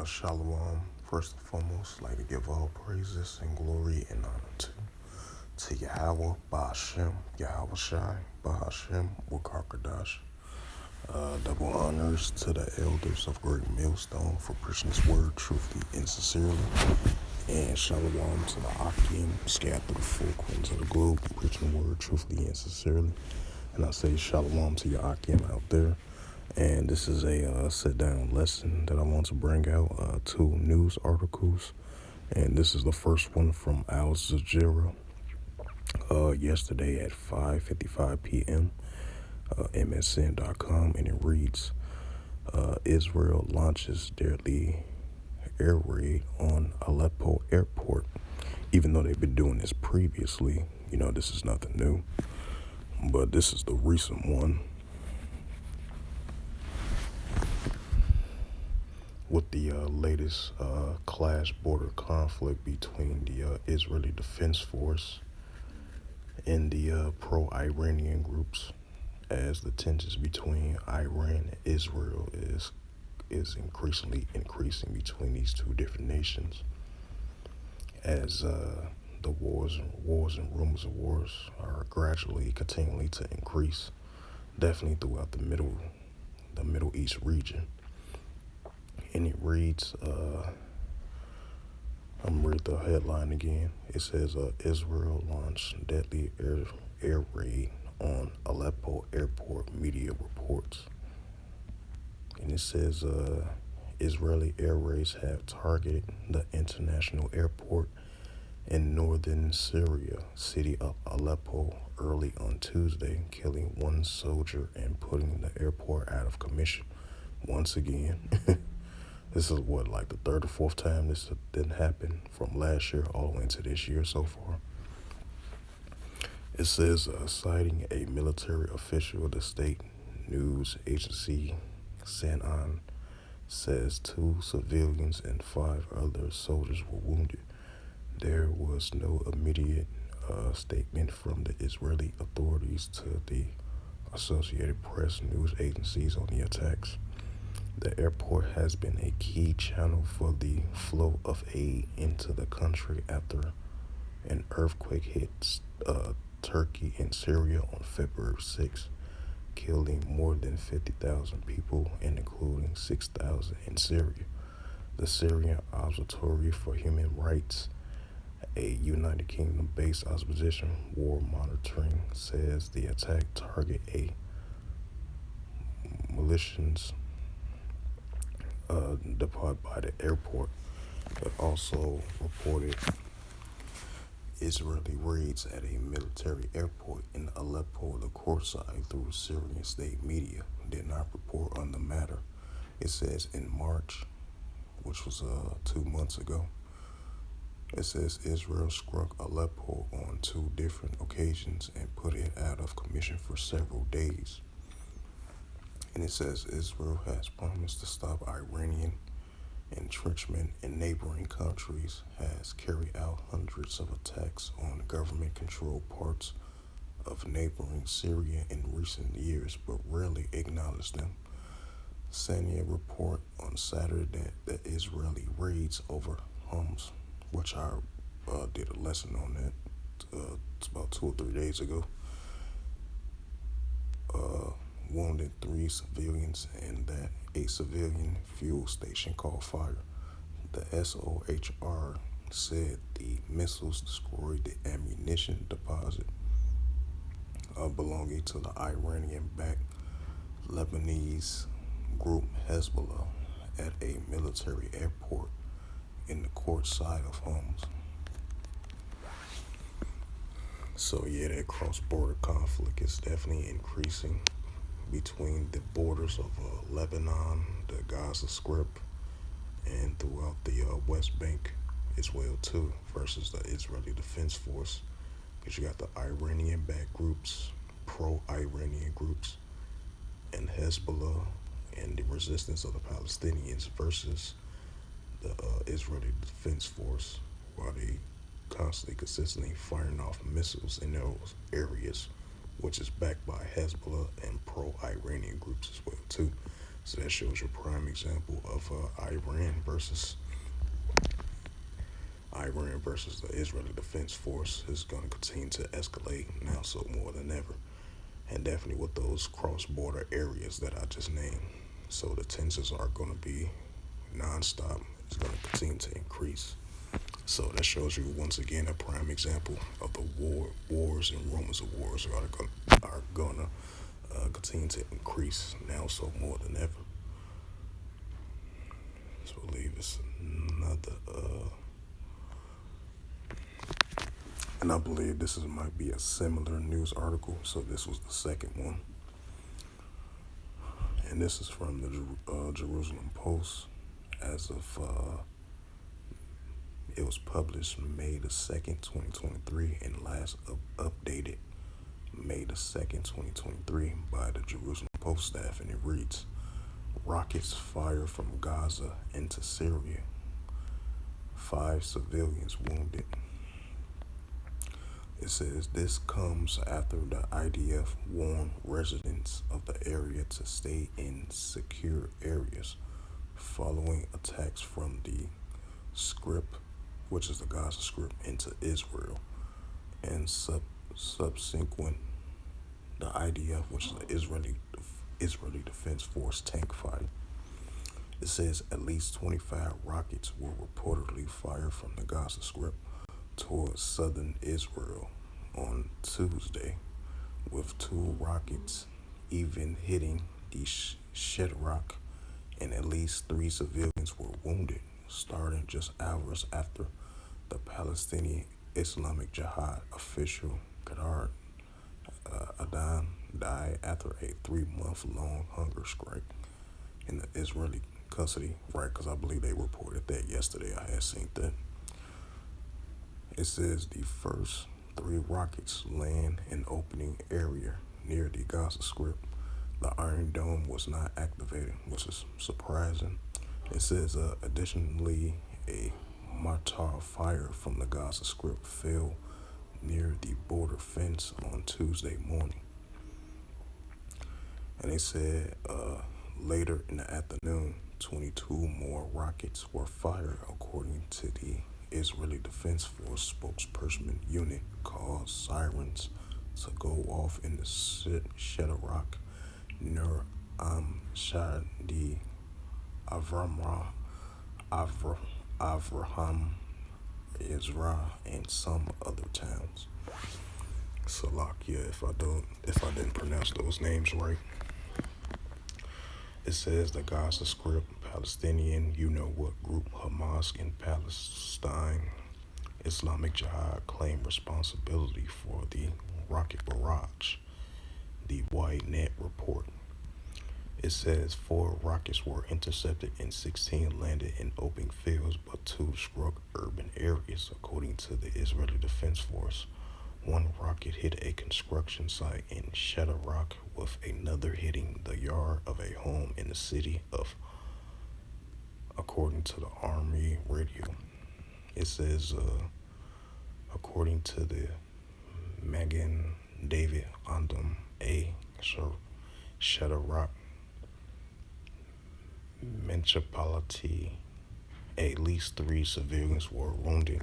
Shalom. First and foremost, I'd like to give all praises and glory and honor to Yahweh, Ba'ashem, Yahweh Shai, Ba'ashem, Wakarkadash. Double honors to the elders of Great Millstone for preaching this word truthfully and sincerely. And shalom to the Akim, scattered through the four corners of the globe, preaching the word truthfully and sincerely. And I say shalom to your Akim out there. And this is a sit-down lesson that I want to bring out, two news articles. And this is the first one from Al Jazeera yesterday at 5:55 p.m. MSN.com, and it reads, Israel launches deadly air raid on Aleppo airport. Even though they've been doing this previously, this is nothing new. But this is the recent one. With the latest clash border conflict between the Israeli Defense Force and the pro-Iranian groups, as the tensions between Iran and Israel is increasingly increasing between these two different nations, as the wars and rumors of wars are gradually, continually to increase, definitely throughout the Middle East region. And it reads, I'm going to read the headline again. It says, Israel launched deadly air raid on Aleppo airport, media reports. And it says, Israeli air raids have targeted the international airport in northern Syria, city of Aleppo, early on Tuesday, killing one soldier and putting the airport out of commission once again. This is like the third or fourth time this didn't happen from last year all the way into this year so far. It says, citing a military official, the state news agency Sanan says 2 civilians and 5 other soldiers were wounded. There was no immediate statement from the Israeli authorities to the Associated Press news agencies on the attacks. The airport has been a key channel for the flow of aid into the country after an earthquake hit Turkey and Syria on February 6, killing more than 50,000 people and including 6,000 in Syria. The Syrian Observatory for Human Rights, a United Kingdom-based opposition war monitoring, says the attack targeted a militias deployed by the airport, but also reported Israeli raids at a military airport in Aleppo. The courtside through Syrian state media did not report on the matter. It says in March, which was 2 months ago, it says Israel struck Aleppo on 2 different occasions and put it out of commission for several days. And it says Israel has promised to stop Iranian entrenchment in neighboring countries, has carried out hundreds of attacks on government-controlled parts of neighboring Syria in recent years, but rarely acknowledged them. Sania report on Saturday that Israeli raids over Homs, which I did a lesson on that it's about 2 or 3 days ago, wounded 3 civilians and that a civilian fuel station caught fire. The SOHR said the missiles destroyed the ammunition deposit belonging to the Iranian-backed Lebanese group Hezbollah at a military airport in the court side of Homs. So yeah, that cross-border conflict is definitely increasing between the borders of Lebanon, the Gaza Strip, and throughout the West Bank as well too, versus the Israeli Defense Force, because you got the Iranian-backed groups, pro-Iranian groups, and Hezbollah and the resistance of the Palestinians versus the Israeli Defense Force, while they consistently firing off missiles in those areas, which is backed by Hezbollah and pro-Iranian groups as well too. So that shows you a prime example of Iran versus the Israeli Defense Force is going to continue to escalate now, so more than ever, and definitely with those cross-border areas that I just named. So the tensions are going to be nonstop. It's going to continue to increase. So that shows you once again a prime example of the wars and rumors of wars are gonna continue to increase now, so more than ever. So I believe it's another, and I believe might be a similar news article. So this was the second one, and this is from the Jerusalem Post. As of it was published May the 2nd, 2023, and last updated May the 2nd, 2023, by the Jerusalem Post staff, and it reads: Rockets fired from Gaza into Syria. 5 civilians wounded. It says this comes after the IDF warned residents of the area to stay in secure areas following attacks from the Strip, which is the Gaza Strip, into Israel, and subsequent the IDF, which is the Israeli Defense Force, tank fight. It says at least 25 rockets were reportedly fired from the Gaza Strip towards southern Israel on Tuesday, with 2 rockets even hitting the Shedrach, and at least 3 civilians were wounded, starting just hours after the Palestinian Islamic Jihad official Qadar Adan died after a 3-month-long hunger strike in the Israeli custody, right? Because I believe they reported that yesterday. I had seen that. It says the first 3 rockets land in opening area near the Gaza Strip. The Iron Dome was not activated, which is surprising. It says additionally, a mortar fire from the Gaza Strip fell near the border fence on Tuesday morning. And they said later in the afternoon, 22 more rockets were fired, according to the Israeli Defense Force spokesperson. Unit caused sirens to go off in the Shedrach, Nur Shadi, Avraham, Ezra, and some other towns. Salakia, if I didn't pronounce those names right. It says the Gaza Strip, Palestinian, you know what group, Hamas in Palestine, Islamic Jihad, claim responsibility for the rocket barrage. The White Net report. It says 4 rockets were intercepted and 16 landed in open fields, but 2 struck urban areas, according to the Israeli Defense Force. 1 rocket hit a construction site in Shedrach, with another hitting the yard of a home in the city of, according to the Army radio. It says, according to the Magen David Andam A. Shedrach municipality, at least 3 civilians were wounded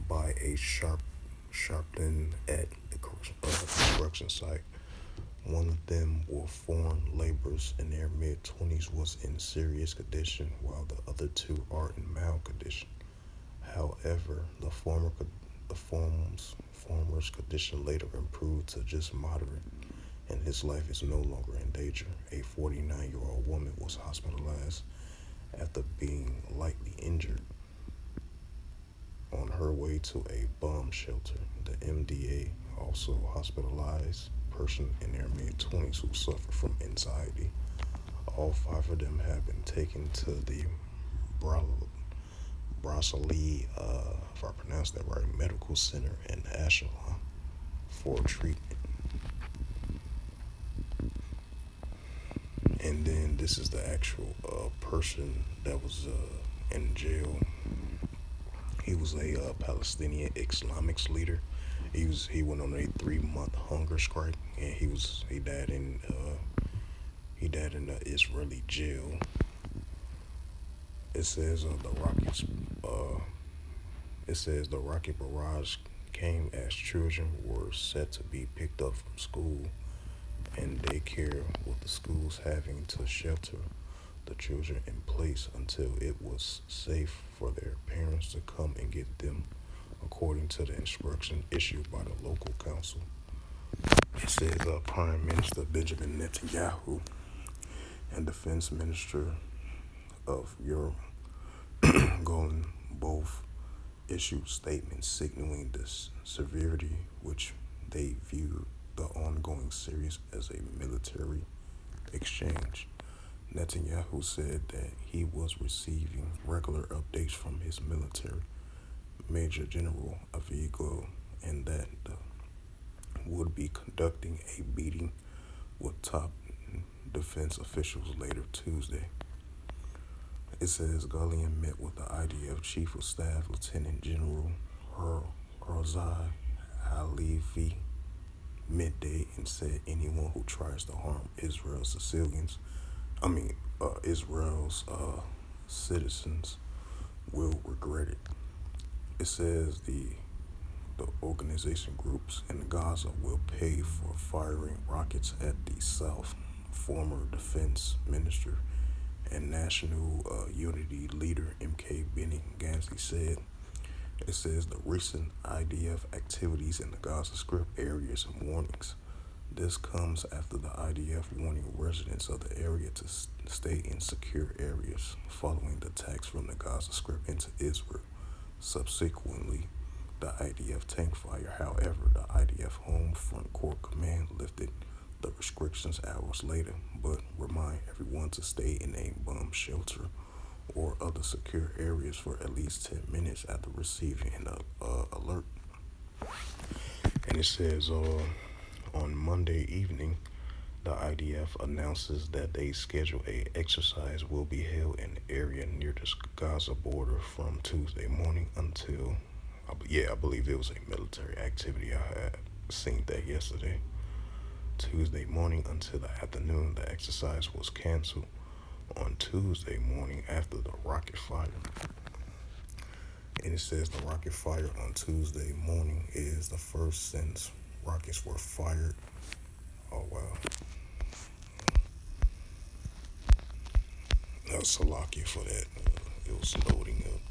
by a sharpshooting at the construction site. One of them were foreign laborers in their mid-20s, was in serious condition, while the other 2 are in mild condition. However, the former's condition later improved to just moderate, and his life is no longer in danger. A 49-year-old woman was hospitalized after being lightly injured on her way to a bomb shelter. The MDA also hospitalized person in their mid-20s who suffered from anxiety. All 5 of them have been taken to the Brasili, if I pronounced that right, medical center in Ashelon for treatment. And then this is the actual person that was in jail. He was a Palestinian Islamic leader. He went on a 3-month hunger strike, and he died in He died in the Israeli jail. It says the rockets. It says the rocket barrage came as children were set to be picked up from school and daycare, with the schools having to shelter the children in place until it was safe for their parents to come and get them, according to the instructions issued by the local council. It says Prime Minister Benjamin Netanyahu and Defense Minister of Europe Golan both issued statements signaling the severity which they viewed the ongoing series as a military exchange. Netanyahu said that he was receiving regular updates from his military Major General Avigo and that would be conducting a meeting with top defense officials later Tuesday. It says Gullion met with the IDF Chief of Staff Lieutenant General Herzai Halevi midday and said anyone who tries to harm Israel's citizens will regret it. It says the organization groups in Gaza will pay for firing rockets at the South. Former Defense Minister and National Unity leader MK Benny Gantz said. It says the recent IDF activities in the Gaza Strip areas and warnings. This comes after the IDF warning residents of the area to stay in secure areas following the attacks from the Gaza Strip into Israel. Subsequently, the IDF tank fire. However, the IDF Home Front Corps Command lifted the restrictions hours later, but remind everyone to stay in a bomb shelter or other secure areas for at least 10 minutes after receiving an alert. And it says on Monday evening, the IDF announces that they schedule a exercise will be held in the area near the Gaza border from Tuesday morning until, I believe it was a military activity. I had seen that yesterday. Tuesday morning until the afternoon, the exercise was canceled on Tuesday morning after the rocket fire. And it says the rocket fire on Tuesday morning is the first since rockets were fired. Oh, wow. That was Salakia for that. It was loading up.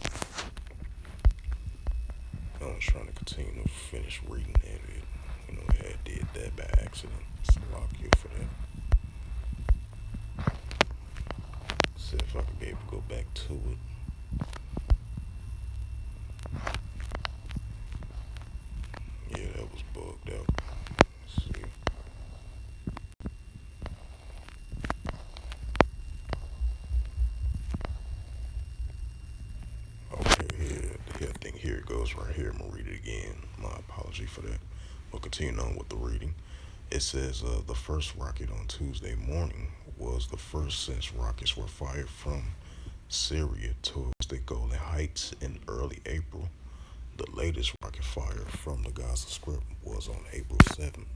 I was trying to continue to finish reading that. I had did that by accident. Salakia for that. See if I could be able to go back to it. Yeah, that was bugged out. Let's see. Okay, here, I think here it goes right here. I'm going to read it again. My apology for that. We'll continue on with the reading. It says the first rocket on Tuesday morning was the first since rockets were fired from Syria towards the Golan Heights in early April. The latest rocket fire from the Gaza Strip was on April 7th.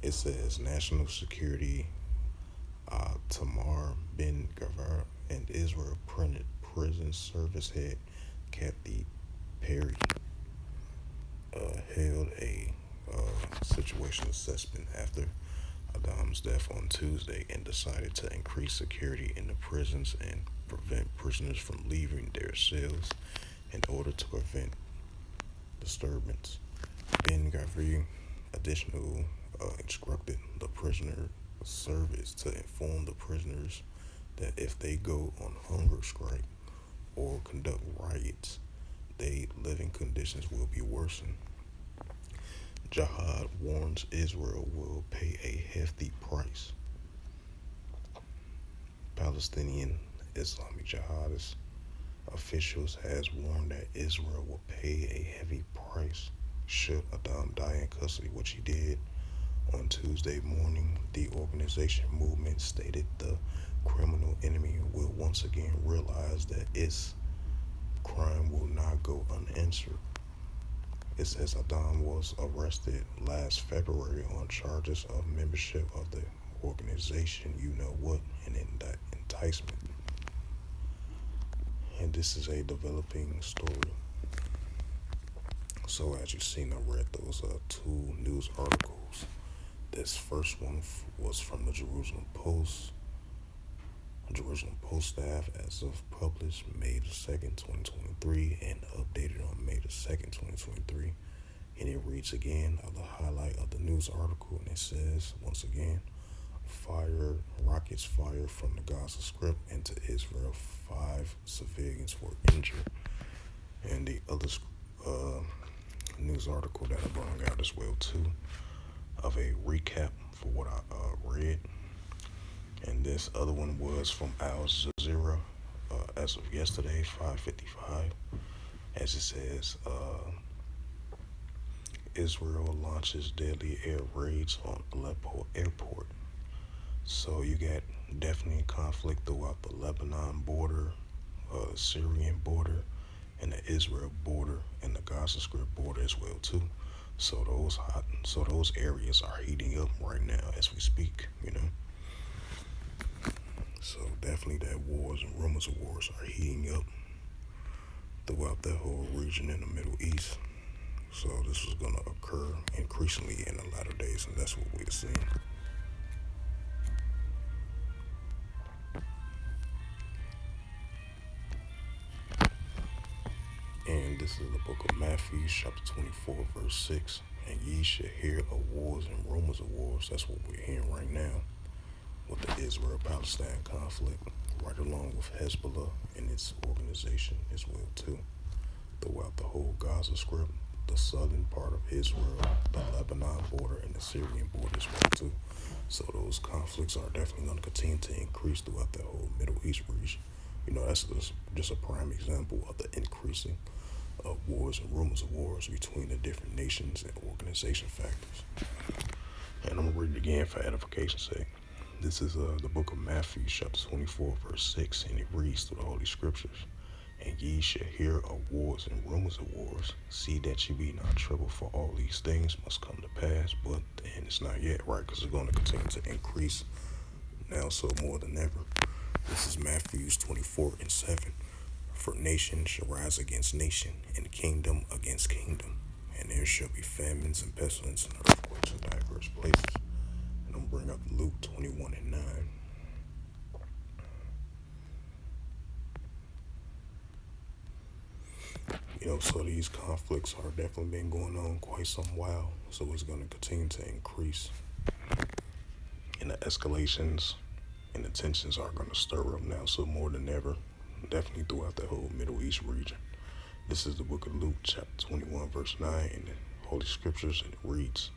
It says National Security Tamar Ben Gavir and Israel Prison Service head Kathy Perry held a situation assessment after Adam's death on Tuesday and decided to increase security in the prisons and prevent prisoners from leaving their cells in order to prevent disturbance. Ben Gavir additionally instructed the prisoner service to inform the prisoners that if they go on hunger strike or conduct riots, their living conditions will be worsened. Jihad warns Israel will pay a hefty price. Palestinian Islamic jihadist officials has warned that Israel will pay a heavy price should Adam die in custody, which he did on Tuesday morning. The organization movement stated the criminal enemy will once again realize that its crime will not go unanswered. It says Adam was arrested last February on charges of membership of the organization, you know what, and in that enticement. And this is a developing story. So as you've seen, I read those two news articles. This first one was from the Jerusalem Post staff as of published May the 2nd, 2023, and updated on May the 2nd, 2023. And it reads again the highlight of the news article, and it says, once again, rockets fired from the Gaza Strip into Israel. 5 civilians were injured. And the other news article that I brought out as well too, of a recap for what I read. And this other one was from Al Jazeera as of yesterday, 5:55, as it says, Israel launches deadly air raids on Aleppo airport. So you got definitely conflict throughout the Lebanon border, Syrian border, and the Israel border, and the Gaza Strip border as well too. So those areas are heating up right now as we speak, you know. So definitely that wars and rumors of wars are heating up throughout that whole region in the Middle East. So this is going to occur increasingly in the latter days, and that's what we're seeing. And this is the book of Matthew, chapter 24, verse 6. And ye shall hear of wars and rumors of wars. That's what we're hearing right now with the Israel-Palestine conflict, right along with Hezbollah and its organization as well too, throughout the whole Gaza Strip, the southern part of Israel, the Lebanon border, and the Syrian border as well too. So those conflicts are definitely going to continue to increase throughout the whole Middle East region. You know, that's just a prime example of the increasing of wars and rumors of wars between the different nations and organization factors. And I'm going to read it again for edification's sake. This is the book of Matthew, chapter 24, verse 6, and it reads through the Holy Scriptures. And ye shall hear of wars and rumors of wars. See that ye be not troubled, for all these things must come to pass, but the end is not yet, right? Because it's going to continue to increase now so more than ever. This is Matthew 24 and 7. For nation shall rise against nation, and kingdom against kingdom. And there shall be famines and pestilence and earthquakes in diverse places. And I'm bring up Luke 21 and 9. You know, so these conflicts are definitely been going on quite some while. So it's going to continue to increase. And the escalations and the tensions are going to stir up now so more than ever. Definitely throughout the whole Middle East region. This is the book of Luke, chapter 21, verse 9, in the Holy Scriptures, and it reads,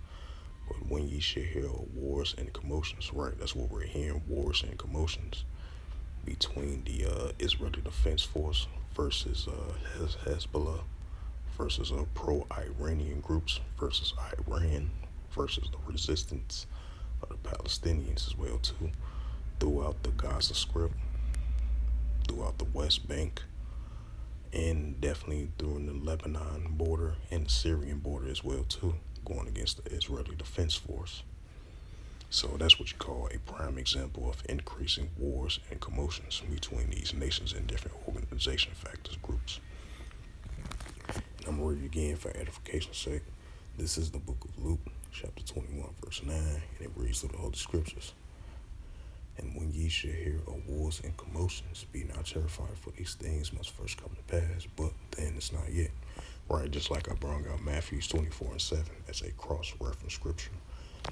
but when ye shall hear of wars and commotions, right, that's what we're hearing, wars and commotions between the Israeli Defense Force versus Hezbollah versus pro-Iranian groups versus Iran versus the resistance of the Palestinians as well too, throughout the Gaza Strip, throughout the West Bank, and definitely during the Lebanon border and the Syrian border as well too, going against the Israeli Defense Force. So that's what you call a prime example of increasing wars and commotions between these nations and different organization factors groups. And I'm going to read it again for edification's sake. This is the book of Luke, chapter 21, verse 9, and it reads through the Holy Scriptures. And when ye shall hear of wars and commotions, be not terrified, for these things must first come to pass, but then it's not yet. Right, just like I brought out Matthew 24 and 7 as a cross-reference scripture.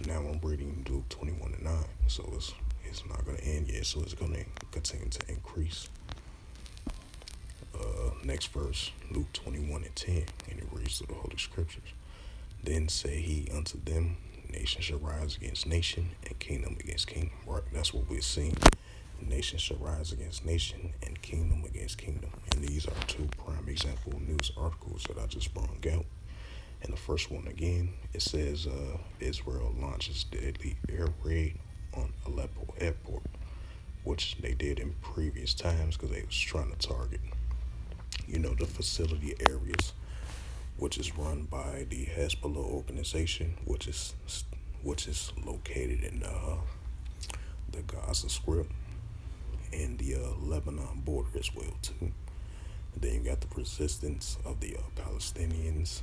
Now I'm reading Luke 21 and 9, so it's not going to end yet, so it's going to continue to increase. Next verse, Luke 21 and 10, and it reads through the Holy Scriptures. Then say he unto them, nation shall rise against nation, and kingdom against kingdom. Right, that's what we're seeing. Nation shall rise against nation, and kingdom against kingdom. And these are two prime example news articles that I just brought out. And the first one again, it says Israel launches deadly air raid on Aleppo airport, which they did in previous times because they was trying to target, you know, the facility areas, which is run by the Hezbollah organization, which is located in the Gaza Strip, and the Lebanon border as well too. And then you got the resistance of the Palestinians,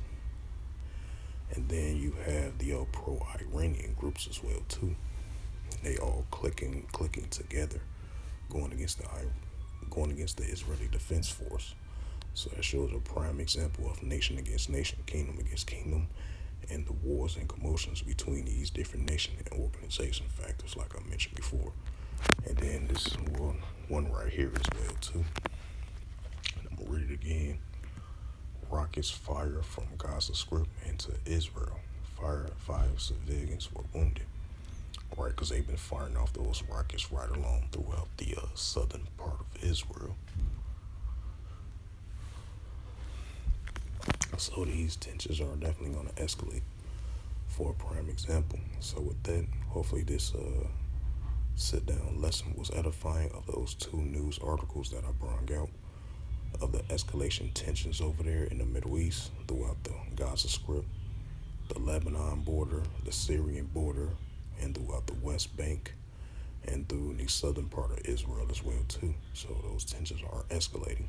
and then you have the pro-Iranian groups as well too. They all clicking together, going against the going against the Israeli Defense Force. So that shows a prime example of nation against nation, kingdom against kingdom, and the wars and commotions between these different nation and organization factors, like I mentioned before. And then this is one right here as well too. And I'm gonna read it again. Rockets fire from Gaza Strip into Israel. Five civilians were wounded. Right, because they've been firing off those rockets right along throughout the southern part of Israel. So these tensions are definitely going to escalate. For a prime example. So with that, hopefully this sit down lesson was edifying of those two news articles that I brought out of the escalation tensions over there in the Middle East throughout the Gaza Strip, the Lebanon border, the Syrian border, and throughout the West Bank, and through the southern part of Israel as well too. So those tensions are escalating,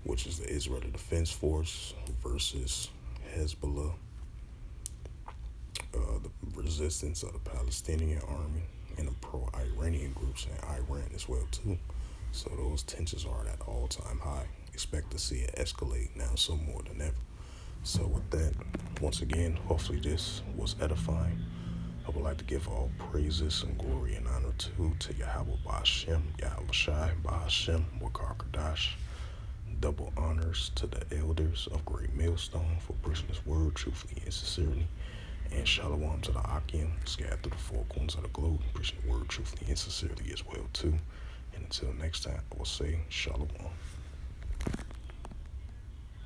which is the Israeli Defense Force versus Hezbollah, the resistance of the Palestinian army, and the pro-Iranian groups in Iran as well too. So those tensions are at all-time high. Expect to see it escalate now some more than ever. So with that, once again, hopefully this was edifying. I would like to give all praises and glory and honor to Yahweh Ba'ashem, Yahweh Shai Ba'ashem, Wakar Kadash. Double honors to the elders of Great Millstone for preaching this word truthfully and sincerely. And shalom to the Akim, scattered through the four corners of the globe, preaching the word truthfully and sincerely as well too. And until next time, I will say shalom.